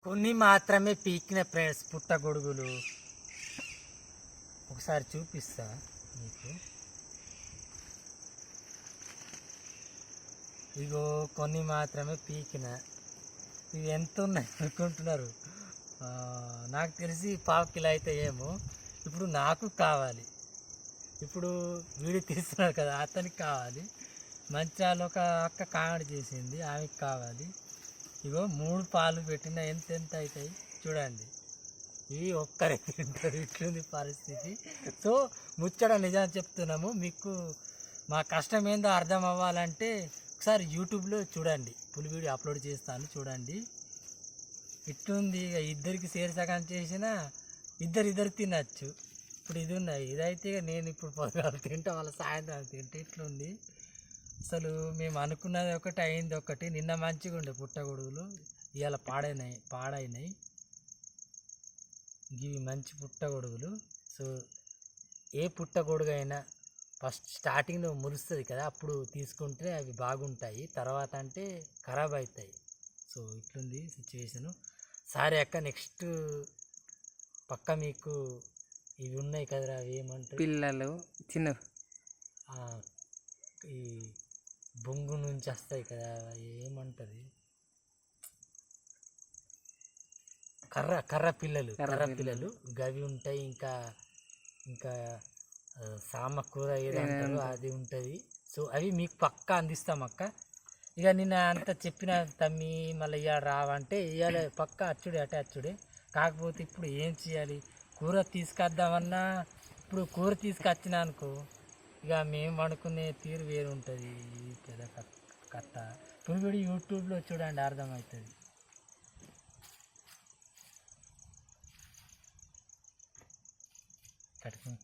కొన్ని మాత్రమే పీకిన ఫ్రెండ్స్ పుట్టగొడుగులు ఒకసారి చూపిస్తా మీకు. ఇగో కొన్ని మాత్రమే పీకిన. ఇవి ఎంత ఉన్నాయి అనుకుంటున్నారు? నాకు తెలిసి ½ కిలో అయితే ఏమో. ఇప్పుడు నాకు కావాలి, ఇప్పుడు వీడియో తీస్తున్నారు కదా అతనికి కావాలి. మంచాలు ఒక అక్క కామెడీ చేసింది, ఆమెకి కావాలి. ఇగో 3 పాలు పెట్టిన ఎంత అవుతాయి చూడండి. ఇవి ఒక్కరే తింటారు, ఇట్లుంది పరిస్థితి. సో ముచ్చట నిజం చెప్తున్నాము మీకు. మా కష్టం ఏందో అర్థం అవ్వాలంటే ఒకసారి యూట్యూబ్లో చూడండి, ఫుల్ వీడియో అప్లోడ్ చేస్తాను చూడండి. ఇట్లుంది. ఇక ఇద్దరికి సగం చేసినా ఇద్దరు తినచ్చు. ఇప్పుడు ఇది ఉన్నాయి, ఇదైతే నేను ఇప్పుడు పొద్దుగాల తింటా, వాళ్ళ సాయంత్రం తింటే ఇట్లుంది. అసలు మేము అనుకున్నది ఒకటి, అయింది ఒకటి. నిన్న మంచిగా ఉండే పుట్టగొడుగులు, ఇవాళ పాడైనాయి. ఇవి మంచి పుట్టగొడుగులు. సో ఏ పుట్టగొడుగు అయినా ఫస్ట్ స్టార్టింగ్లో మురుస్తుంది కదా, అప్పుడు తీసుకుంటే అవి బాగుంటాయి, తర్వాత అంటే ఖరాబ్ అవుతాయి. సో ఇట్లుంది సిచ్యువేషను. సారీ అక్క, నెక్స్ట్ పక్క మీకు ఇవి ఉన్నాయి కదరా, అవి ఏమంటారు, పిల్లలు చిన్న ఈ బొంగు నుంచి వస్తాయి కదా, ఏమంటది, కర్ర పిల్లలు గవి ఉంటాయి. ఇంకా సామకూర ఏదంటారు అది ఉంటుంది. సో అవి మీకు పక్కా అందిస్తాం అక్క. ఇక నిన్న అంతా చెప్పిన తమ్మి మళ్ళీ ఇవాళ రావంటే ఇవాళ పక్కా అచ్చుడే. కాకపోతే ఇప్పుడు ఏం చేయాలి, కూర తీసుకొద్దామన్నా ఇప్పుడు కూర తీసుకొచ్చినా అనుకో, ఇక మేము అనుకునే తీరు వేరు ఉంటుంది. పెద్ద కథ. ఇప్పుడు కూడా యూట్యూబ్లో చూడండి, అర్థమవుతుంది. కట్టుకుని